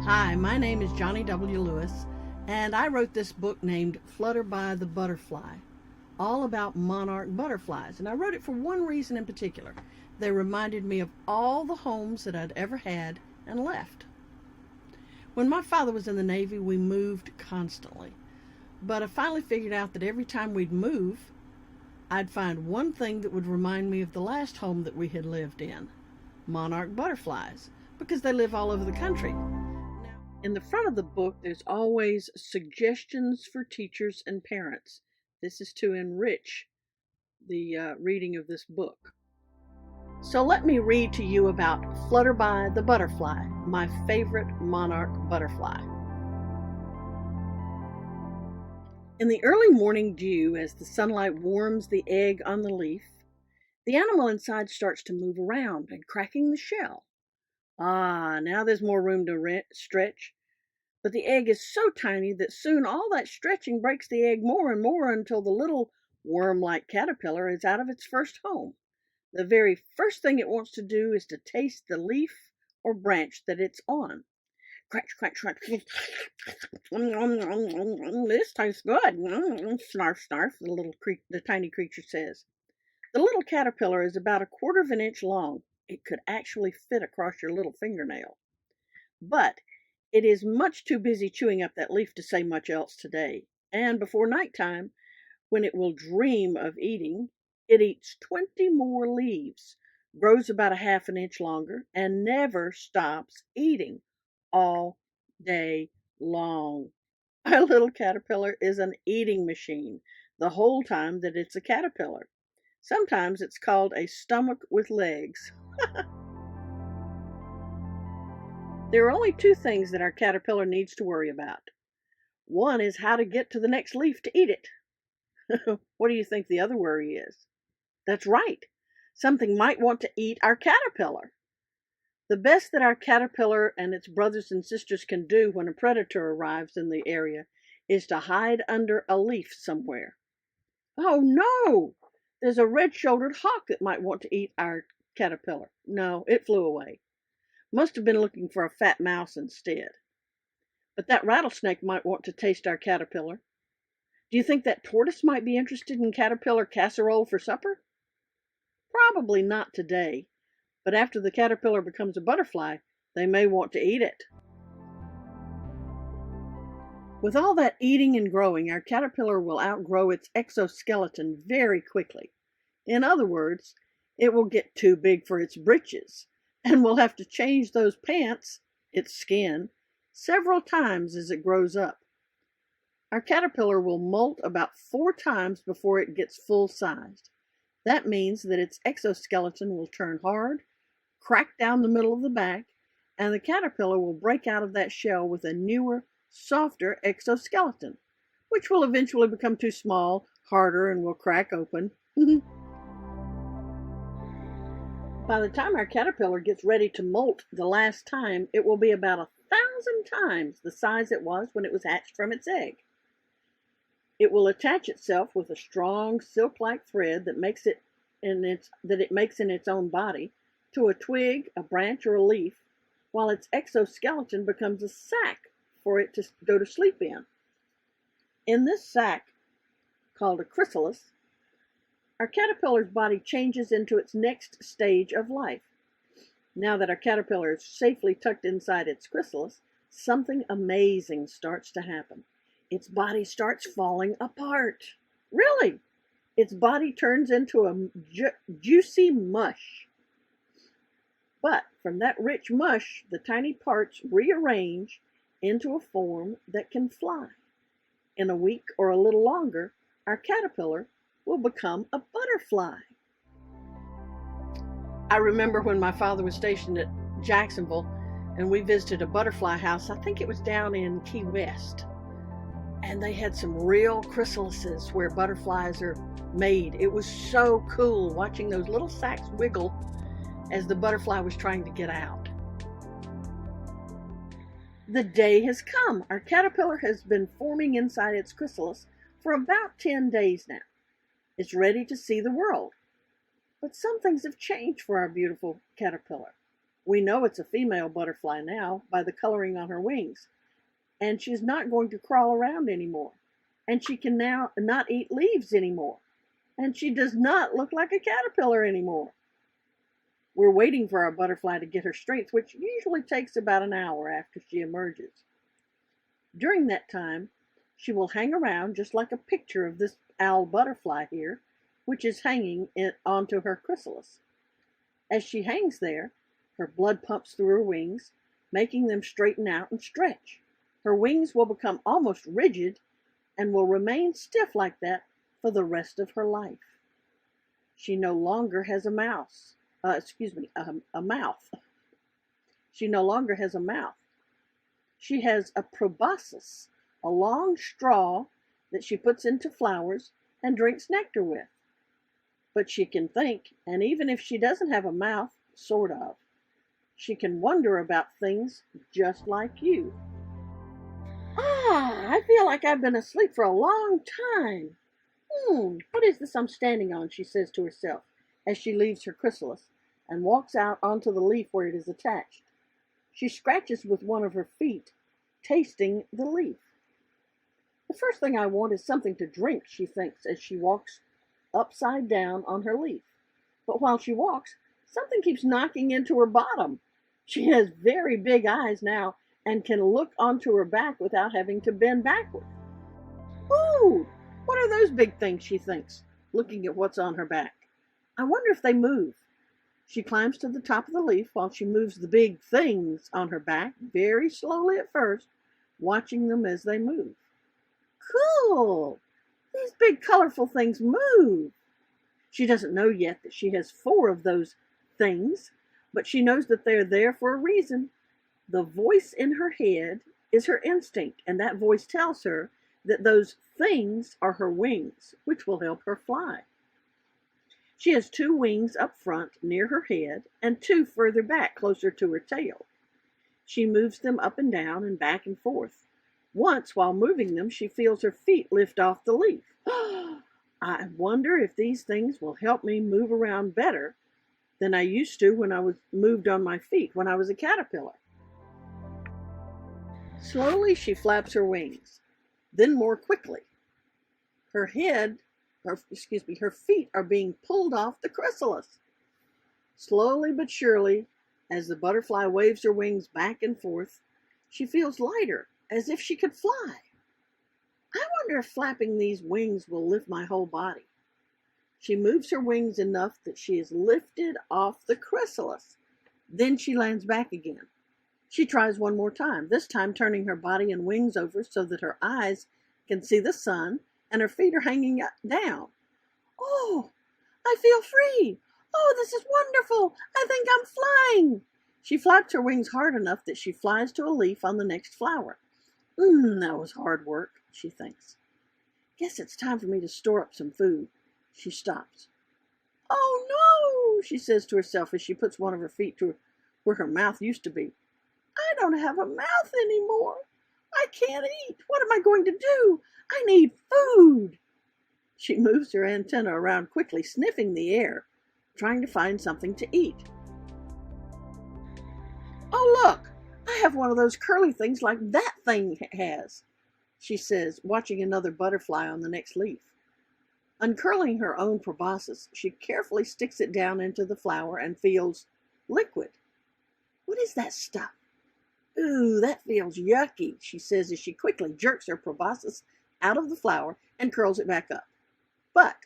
Hi, my name is Johnnie W. Lewis, and I wrote this book named Flutterbye the Butterfly, all about monarch butterflies. And I wrote it for one reason in particular. They reminded me of all the homes that I'd ever had and left. When my father was in the Navy, we moved constantly. But I finally figured out that every time we'd move, I'd find one thing that would remind me of the last home that we had lived in. Monarch butterflies, because they live all over the country. Now, in the front of the book, there's always suggestions for teachers and parents. This is to enrich the reading of this book. So let me read to you about Flutterbye the butterfly, my favorite monarch butterfly. In the early morning dew, as the sunlight warms the egg on the leaf, the animal inside starts to move around and cracking the shell. Ah, now there's more room to stretch. But the egg is so tiny that soon all that stretching breaks the egg more and more until the little worm-like caterpillar is out of its first home. The very first thing it wants to do is to taste the leaf or branch that it's on. Crunch, crunch, crunch. This tastes good. Snarf, snarf, the tiny creature says. The little caterpillar is about 1/4 of an inch long. It could actually fit across your little fingernail. But it is much too busy chewing up that leaf to say much else today. And before nighttime, when it will dream of eating, it eats 20 more leaves, grows about 1/2 an inch longer, and never stops eating all day long. Our little caterpillar is an eating machine the whole time that it's a caterpillar. Sometimes it's called a stomach with legs. There are only 2 things that our caterpillar needs to worry about. One is how to get to the next leaf to eat it. What do you think the other worry is? That's right. Something might want to eat our caterpillar. The best that our caterpillar and its brothers and sisters can do when a predator arrives in the area is to hide under a leaf somewhere. Oh no! There's a red-shouldered hawk that might want to eat our caterpillar. No, it flew away. Must have been looking for a fat mouse instead. But that rattlesnake might want to taste our caterpillar. Do you think that tortoise might be interested in caterpillar casserole for supper? Probably not today, but after the caterpillar becomes a butterfly, they may want to eat it. With all that eating and growing, our caterpillar will outgrow its exoskeleton very quickly. In other words, it will get too big for its britches, and will have to change those pants, its skin, several times as it grows up. Our caterpillar will molt about 4 times before it gets full-sized. That means that its exoskeleton will turn hard, crack down the middle of the back, and the caterpillar will break out of that shell with a newer, softer exoskeleton, which will eventually become too small, harder, and will crack open. By the time our caterpillar gets ready to molt the last time, it will be about 1,000 times the size it was when it was hatched from its egg. It will attach itself with a strong silk-like thread that it makes in its own body to a twig, a branch, or a leaf, while its exoskeleton becomes a sack for it to go to sleep in. In this sack, called a chrysalis, our caterpillar's body changes into its next stage of life. Now that our caterpillar is safely tucked inside its chrysalis, something amazing starts to happen. Its body starts falling apart. Really? Its body turns into a juicy mush. But from that rich mush, the tiny parts rearrange into a form that can fly. In a week or a little longer, our caterpillar will become a butterfly. I remember when my father was stationed at Jacksonville and we visited a butterfly house. I think it was down in Key West. And they had some real chrysalises where butterflies are made. It was so cool watching those little sacks wiggle as the butterfly was trying to get out. The day has come. Our caterpillar has been forming inside its chrysalis for about 10 days now. It's ready to see the world. But some things have changed for our beautiful caterpillar. We know it's a female butterfly now by the coloring on her wings, and she's not going to crawl around anymore. And she can now not eat leaves anymore. And she does not look like a caterpillar anymore. We're waiting for our butterfly to get her strength, which usually takes about an hour after she emerges. During that time, she will hang around just like a picture of this owl butterfly here, which is hanging onto her chrysalis. As she hangs there, her blood pumps through her wings, making them straighten out and stretch. Her wings will become almost rigid and will remain stiff like that for the rest of her life. She no longer has a mouth. She no longer has a mouth. She has a proboscis, a long straw that she puts into flowers and drinks nectar with. But she can think, and even if she doesn't have a mouth, sort of, she can wonder about things just like you. I feel like I've been asleep for a long time. What is this I'm standing on, she says to herself as she leaves her chrysalis and walks out onto the leaf where it is attached. She scratches with one of her feet, tasting the leaf. The first thing I want is something to drink, she thinks as she walks upside down on her leaf. But while she walks, something keeps knocking into her bottom. She has very big eyes now and can look onto her back without having to bend backward. Ooh, what are those big things, she thinks, looking at what's on her back. I wonder if they move. She climbs to the top of the leaf while she moves the big things on her back, very slowly at first, watching them as they move. Cool! These big colorful things move. She doesn't know yet that she has 4 of those things, but she knows that they're there for a reason. The voice in her head is her instinct, and that voice tells her that those things are her wings, which will help her fly. She has 2 wings up front near her head and 2 further back closer to her tail. She moves them up and down and back and forth. Once, while moving them, she feels her feet lift off the leaf. I wonder if these things will help me move around better than I used to when I was moved on my feet when I was a caterpillar. Slowly she flaps her wings, then more quickly. Her feet are being pulled off the chrysalis. Slowly but surely, as the butterfly waves her wings back and forth, she feels lighter, as if she could fly. I wonder if flapping these wings will lift my whole body. She moves her wings enough that she is lifted off the chrysalis. Then she lands back again. She tries one more time, this time turning her body and wings over so that her eyes can see the sun and her feet are hanging down. Oh, I feel free. Oh, this is wonderful. I think I'm flying. She flaps her wings hard enough that she flies to a leaf on the next flower. That was hard work, she thinks. Guess it's time for me to store up some food. She stops. Oh no, she says to herself as she puts one of her feet to where her mouth used to be. I don't have a mouth anymore. I can't eat. What am I going to do? I need food. She moves her antenna around quickly, sniffing the air, trying to find something to eat. Oh, look, I have one of those curly things like that thing has, she says, watching another butterfly on the next leaf. Uncurling her own proboscis, she carefully sticks it down into the flower and feels liquid. What is that stuff? Ooh, that feels yucky, she says as she quickly jerks her proboscis out of the flower and curls it back up. But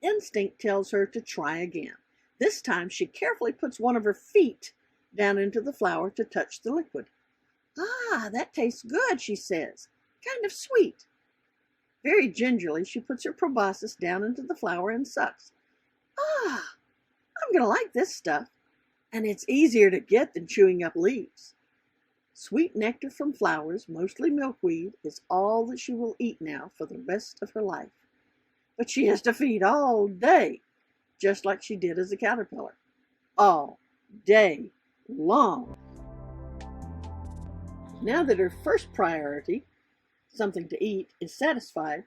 instinct tells her to try again. This time she carefully puts one of her feet down into the flower to touch the liquid. Ah, that tastes good, she says. Kind of sweet. Very gingerly, she puts her proboscis down into the flower and sucks. Ah, I'm going to like this stuff. And it's easier to get than chewing up leaves. Sweet nectar from flowers, mostly milkweed, is all that she will eat now for the rest of her life. But she has to feed all day, just like she did as a caterpillar. All day long. Now that her first priority, something to eat, is satisfied,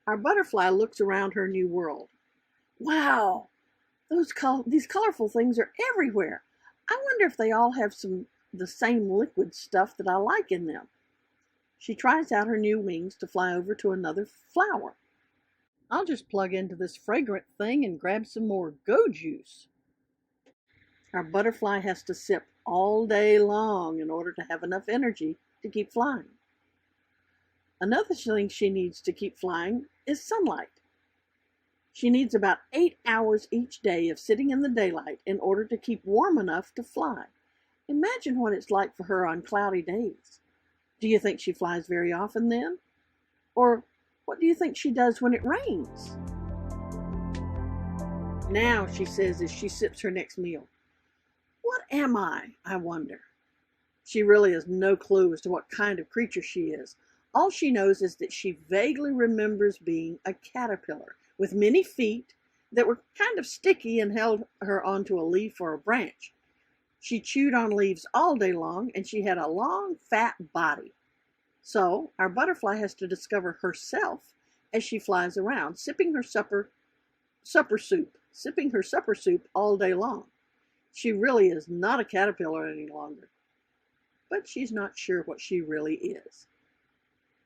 our butterfly looks around her new world. Wow, these colorful things are everywhere. I wonder if they all have the same liquid stuff that I like in them. She tries out her new wings to fly over to another flower. I'll just plug into this fragrant thing and grab some more go juice. Our butterfly has to sip all day long in order to have enough energy to keep flying. Another thing she needs to keep flying is sunlight. She needs about 8 hours each day of sitting in the daylight in order to keep warm enough to fly. Imagine what it's like for her on cloudy days. Do you think she flies very often then? Or what do you think she does when it rains? Now, she says as she sips her next meal, what am I wonder? She really has no clue as to what kind of creature she is. All she knows is that she vaguely remembers being a caterpillar with many feet that were kind of sticky and held her onto a leaf or a branch. She chewed on leaves all day long, and she had a long, fat body. So our butterfly has to discover herself as she flies around, sipping her supper soup all day long. She really is not a caterpillar any longer, but she's not sure what she really is.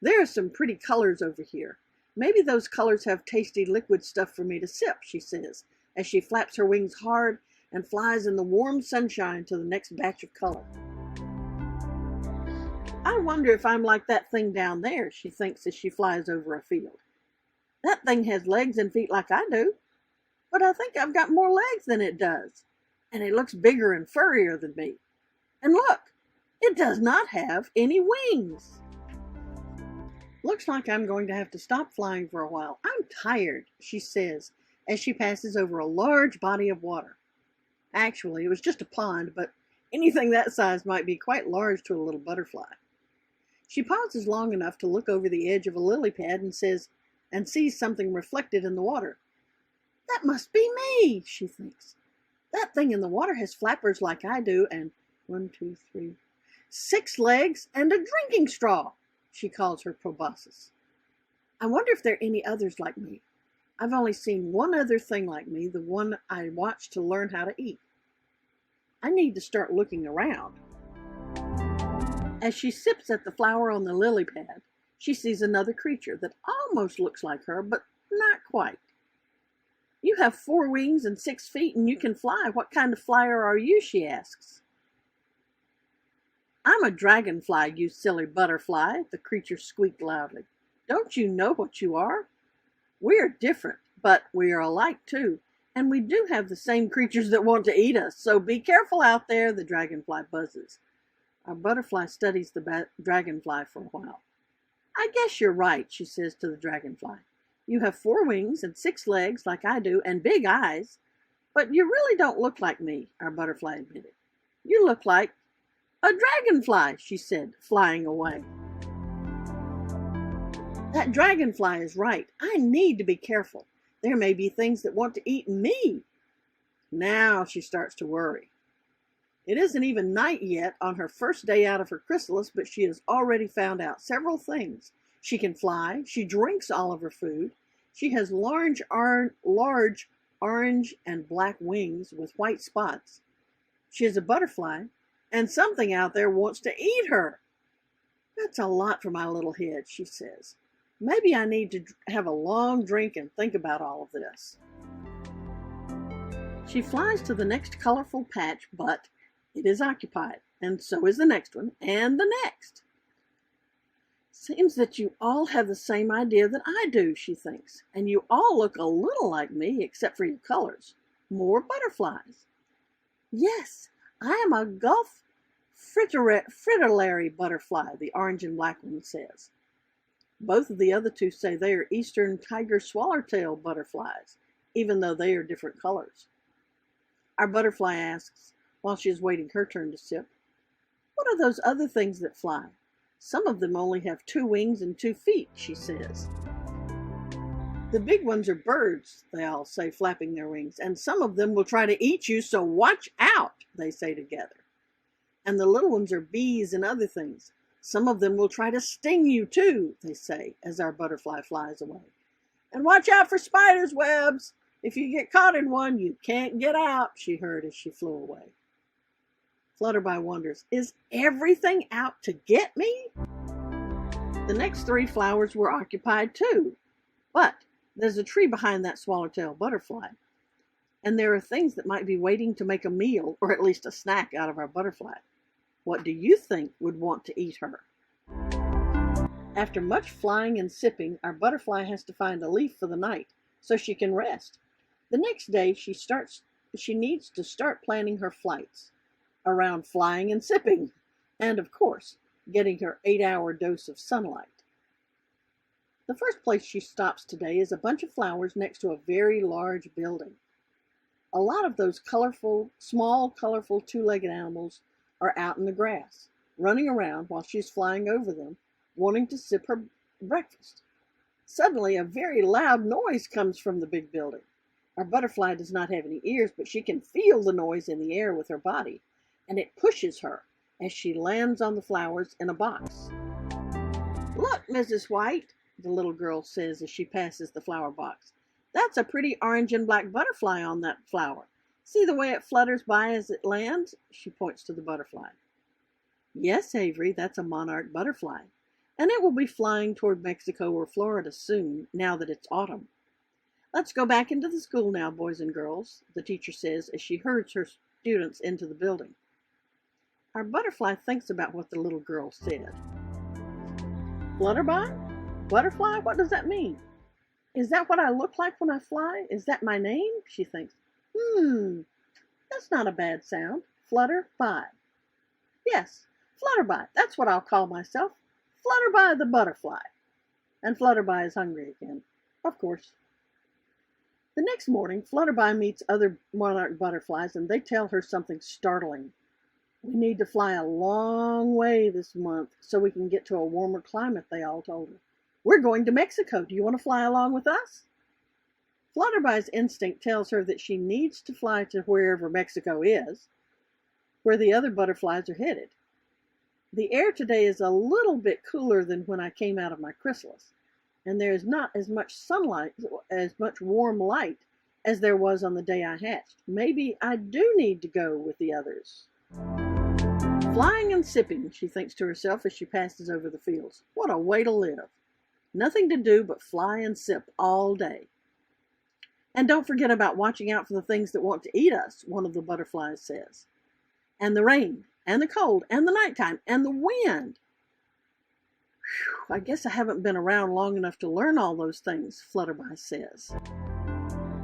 There are some pretty colors over here. Maybe those colors have tasty liquid stuff for me to sip, she says, as she flaps her wings hard and flies in the warm sunshine to the next batch of color. I wonder if I'm like that thing down there, she thinks as she flies over a field. That thing has legs and feet like I do, but I think I've got more legs than it does, and it looks bigger and furrier than me. And look, it does not have any wings. Looks like I'm going to have to stop flying for a while. I'm tired, she says, as she passes over a large body of water. Actually, it was just a pond, but anything that size might be quite large to a little butterfly. She pauses long enough to look over the edge of a lily pad and sees something reflected in the water. That must be me, she thinks. That thing in the water has flappers like I do, and 6 legs and a drinking straw, she calls her proboscis. I wonder if there are any others like me. I've only seen one other thing like me, the one I watched to learn how to eat. I need to start looking around. As she sips at the flower on the lily pad, she sees another creature that almost looks like her, but not quite. You have 4 wings and 6 feet and you can fly. What kind of flyer are you? She asks. I'm a dragonfly, you silly butterfly, the creature squeaked loudly. Don't you know what you are? We're different, but we are alike too. And we do have the same creatures that want to eat us, so be careful out there, the dragonfly buzzes. Our butterfly studies the dragonfly for a while. I guess you're right, she says to the dragonfly. You have 4 wings and 6 legs like I do and big eyes, but you really don't look like me, our butterfly admitted. You look like a dragonfly, she said, flying away. That dragonfly is right. I need to be careful. There may be things that want to eat me. Now she starts to worry. It isn't even night yet on her first day out of her chrysalis, but she has already found out several things. She can fly. She drinks all of her food. She has large orange and black wings with white spots. She is a butterfly, and something out there wants to eat her. That's a lot for my little head, she says. Maybe I need to have a long drink and think about all of this. She flies to the next colorful patch, but it is occupied, and so is the next one, and the next. Seems that you all have the same idea that I do, she thinks, and you all look a little like me, except for your colors. More butterflies. Yes, I am a Gulf fritillary butterfly, the orange and black one says. Both of the other two say they are eastern tiger swallowtail butterflies, even though they are different colors. Our butterfly asks, while she is waiting her turn to sip, what are those other things that fly? Some of them only have 2 wings and 2 feet, she says. The big ones are birds, they all say, flapping their wings, and some of them will try to eat you, so watch out, they say together. And the little ones are bees and other things. Some of them will try to sting you too, they say, as our butterfly flies away. And watch out for spiders' webs. If you get caught in one, you can't get out, she heard as she flew away. Flutterbye wonders, is everything out to get me? The next 3 flowers were occupied too, but there's a tree behind that swallowtail butterfly, and there are things that might be waiting to make a meal, or at least a snack, out of our butterfly. What do you think would want to eat her? After much flying and sipping, our butterfly has to find a leaf for the night so she can rest. The next day she needs to start planning her flights around flying and sipping, and of course, getting her 8-hour dose of sunlight. The first place she stops today is a bunch of flowers next to a very large building. A lot of those small colorful two-legged animals are out in the grass, running around while she's flying over them, wanting to sip her breakfast. Suddenly, a very loud noise comes from the big building. Our butterfly does not have any ears, but she can feel the noise in the air with her body, and it pushes her as she lands on the flowers in a box. "Look, Mrs. White," the little girl says as she passes the flower box. "That's a pretty orange and black butterfly on that flower. See the way it flutters by as it lands?" She points to the butterfly. "Yes, Avery, that's a monarch butterfly, and it will be flying toward Mexico or Florida soon, now that it's autumn. Let's go back into the school now, boys and girls," the teacher says as she herds her students into the building. Our butterfly thinks about what the little girl said. Flutterbye? Butterfly? What does that mean? Is that what I look like when I fly? Is that my name? She thinks. That's not a bad sound. Flutterbye. Yes, Flutterbye. That's what I'll call myself. Flutterbye the butterfly. And Flutterbye is hungry again, of course. The next morning, Flutterbye meets other monarch butterflies, and they tell her something startling. "We need to fly a long way this month so we can get to a warmer climate," they all told her. "We're going to Mexico. Do you want to fly along with us?" Flutterbye's instinct tells her that she needs to fly to wherever Mexico is, where the other butterflies are headed. The air today is a little bit cooler than when I came out of my chrysalis, and there is not as much sunlight, as much warm light as there was on the day I hatched. Maybe I do need to go with the others. Flying and sipping, she thinks to herself as she passes over the fields. What a way to live. Nothing to do but fly and sip all day. And don't forget about watching out for the things that want to eat us, one of the butterflies says. And the rain, and the cold, and the nighttime, and the wind. Whew, I guess I haven't been around long enough to learn all those things, Flutterbye says.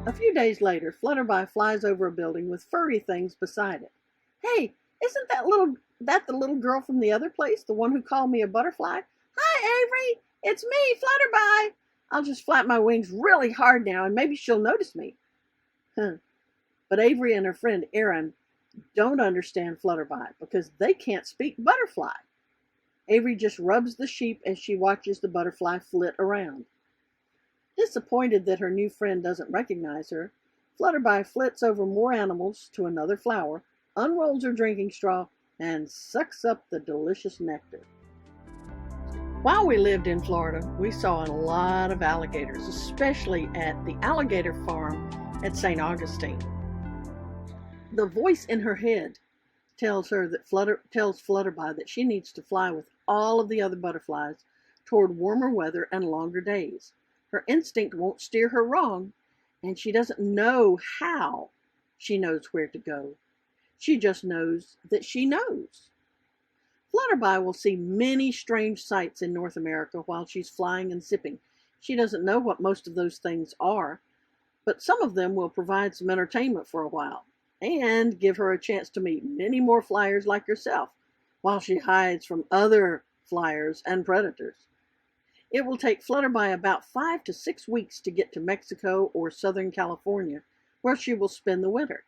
A few days later, Flutterbye flies over a building with furry things beside it. Hey, isn't that the little girl from the other place, the one who called me a butterfly? Hi, Avery, it's me, Flutterbye. I'll just flap my wings really hard now, and maybe she'll notice me. But Avery and her friend Erin don't understand Flutterbye because they can't speak butterfly. Avery just rubs the sheep as she watches the butterfly flit around. Disappointed that her new friend doesn't recognize her, Flutterbye flits over more animals to another flower, unrolls her drinking straw, and sucks up the delicious nectar. While we lived in Florida, we saw a lot of alligators, especially at the alligator farm at St. Augustine. The voice in her head tells Flutterbye that she needs to fly with all of the other butterflies toward warmer weather and longer days. Her instinct won't steer her wrong, and she doesn't know how she knows where to go. She just knows that she knows. Flutterbye will see many strange sights in North America while she's flying and sipping. She doesn't know what most of those things are, but some of them will provide some entertainment for a while and give her a chance to meet many more flyers like herself while she hides from other flyers and predators. It will take Flutterbye about 5 to 6 weeks to get to Mexico or Southern California, where she will spend the winter.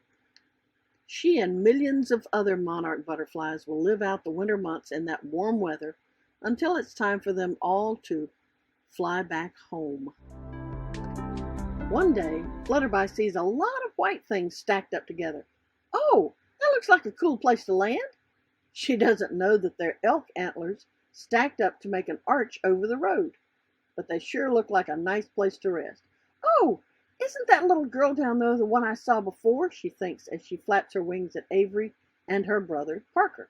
She and millions of other monarch butterflies will live out the winter months in that warm weather until it's time for them all to fly back home. One day, Flutterbye sees a lot of white things stacked up together. Oh, that looks like a cool place to land. She doesn't know that they're elk antlers stacked up to make an arch over the road, but they sure look like a nice place to rest. Oh, isn't that little girl down there the one I saw before? She thinks as she flaps her wings at Avery and her brother Parker.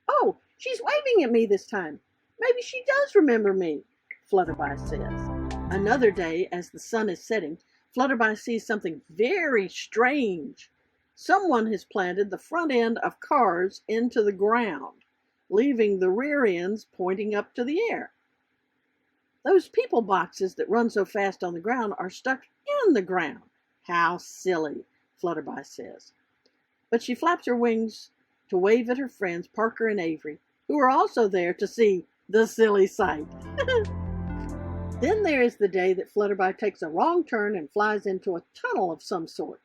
"Oh, she's waving at me this time. Maybe she does remember me," Flutterbye says. Another day, as the sun is setting, Flutterbye sees something very strange. Someone has planted the front end of cars into the ground, leaving the rear ends pointing up to the air. "Those people boxes that run so fast on the ground are stuck in the ground." "How silly," Flutterbye says. But she flaps her wings to wave at her friends Parker and Avery, who are also there to see the silly sight. Then there is the day that Flutterbye takes a wrong turn and flies into a tunnel of some sort.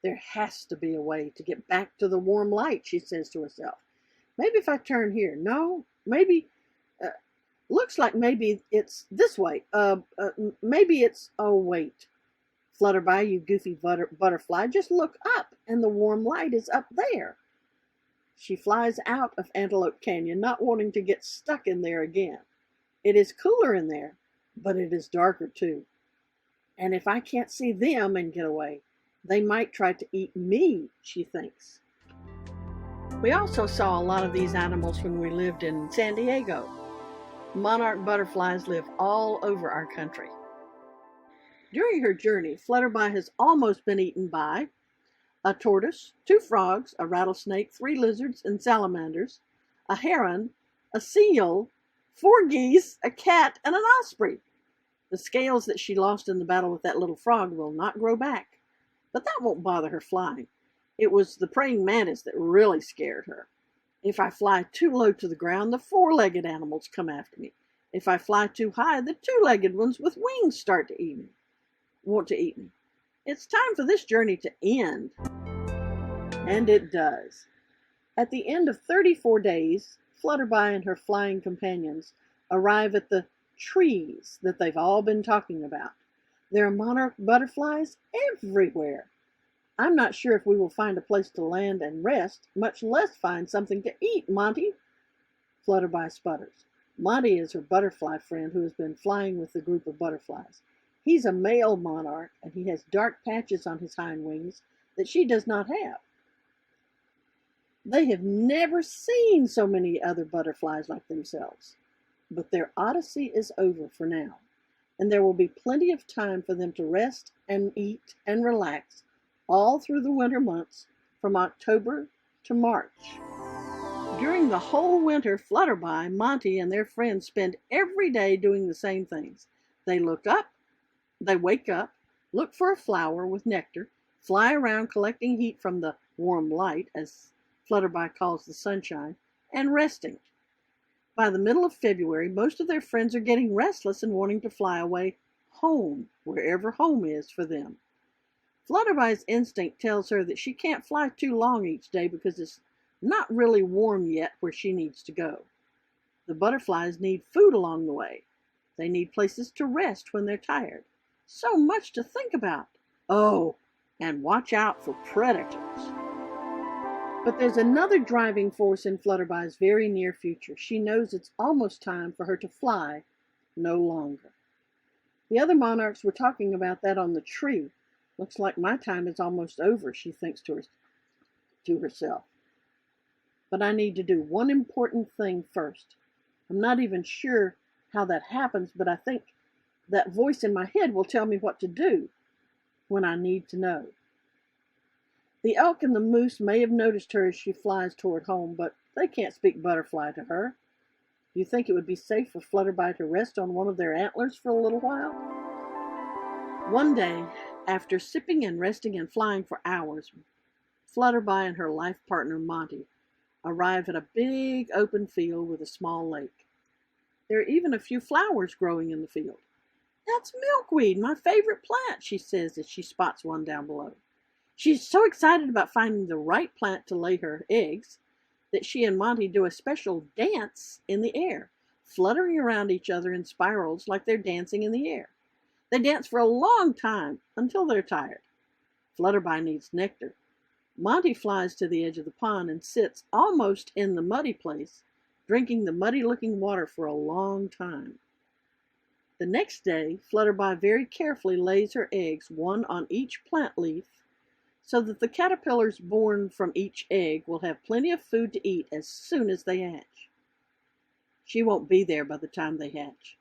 "There has to be a way to get back to the warm light," she says to herself. "Maybe if I turn here. No, maybe, looks like maybe it's this way. Maybe it's, oh wait. Flutterbye, you goofy butterfly, just look up and the warm light is up there." She flies out of Antelope Canyon, not wanting to get stuck in there again. It is cooler in there, but it is darker too. And if I can't see them and get away, they might try to eat me, she thinks. We also saw a lot of these animals when we lived in San Diego. Monarch butterflies live all over our country. During her journey, Flutterbye has almost been eaten by a tortoise, 2 frogs, a rattlesnake, 3 lizards and salamanders, a heron, a seal, 4 geese, a cat, and an osprey. The scales that she lost in the battle with that little frog will not grow back, but that won't bother her flying. It was the praying mantis that really scared her. If I fly too low to the ground, the 4-legged animals come after me. If I fly too high, the 2-legged ones with wings want to eat me. It's time for this journey to end. And it does. At the end of 34 days, Flutterbye and her flying companions arrive at the trees that they've all been talking about. There are monarch butterflies everywhere. I'm not sure if we will find a place to land and rest, much less find something to eat, Monty. Flutterbye sputters. Monty is her butterfly friend who has been flying with the group of butterflies. He's a male monarch, and he has dark patches on his hind wings that she does not have. They have never seen so many other butterflies like themselves. But their odyssey is over for now, and there will be plenty of time for them to rest and eat and relax all through the winter months from October to March. During the whole winter, Flutterbye, Monty, and their friends spend every day doing the same things. They wake up, look for a flower with nectar, fly around collecting heat from the warm light, as Flutterbye calls the sunshine, and resting. By the middle of February, most of their friends are getting restless and wanting to fly away home, wherever home is for them. Flutterbye's instinct tells her that she can't fly too long each day because it's not really warm yet where she needs to go. The butterflies need food along the way. They need places to rest when they're tired. So much to think about. Oh, and watch out for predators. But there's another driving force in Flutterbye's very near future. She knows it's almost time for her to fly no longer. The other monarchs were talking about that on the tree. Looks like my time is almost over, she thinks to herself. But I need to do one important thing first. I'm not even sure how that happens, but I think that voice in my head will tell me what to do when I need to know. The elk and the moose may have noticed her as she flies toward home, but they can't speak butterfly to her. Do you think it would be safe for Flutterbye to rest on one of their antlers for a little while? One day, after sipping and resting and flying for hours, Flutterbye and her life partner Monty arrive at a big open field with a small lake. There are even a few flowers growing in the field. "That's milkweed, my favorite plant," she says as she spots one down below. She's so excited about finding the right plant to lay her eggs that she and Monty do a special dance in the air, fluttering around each other in spirals like they're dancing in the air. They dance for a long time until they're tired. Flutterbye needs nectar. Monty flies to the edge of the pond and sits almost in the muddy place, drinking the muddy-looking water for a long time. The next day, Flutterbye very carefully lays her eggs, one on each plant leaf, so that the caterpillars born from each egg will have plenty of food to eat as soon as they hatch. She won't be there by the time they hatch,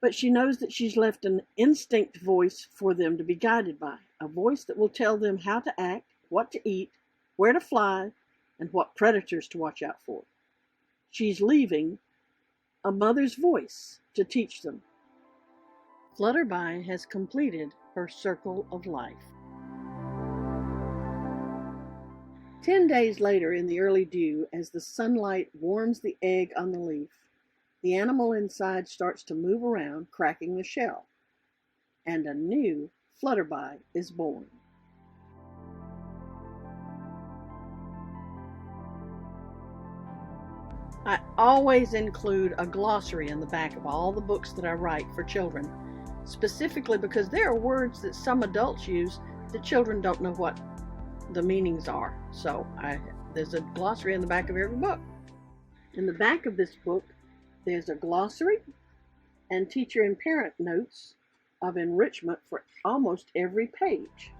but she knows that she's left an instinct voice for them to be guided by, a voice that will tell them how to act, what to eat, where to fly, and what predators to watch out for. She's leaving a mother's voice to teach them. Flutterbye has completed her circle of life. 10 days later, in the early dew, as the sunlight warms the egg on the leaf, the animal inside starts to move around, cracking the shell, and a new Flutterbye is born. I always include a glossary in the back of all the books that I write for children, specifically because there are words that some adults use that children don't know what the meanings are. So there's a glossary in the back of every book. In the back of this book, there's a glossary and teacher and parent notes of enrichment for almost every page.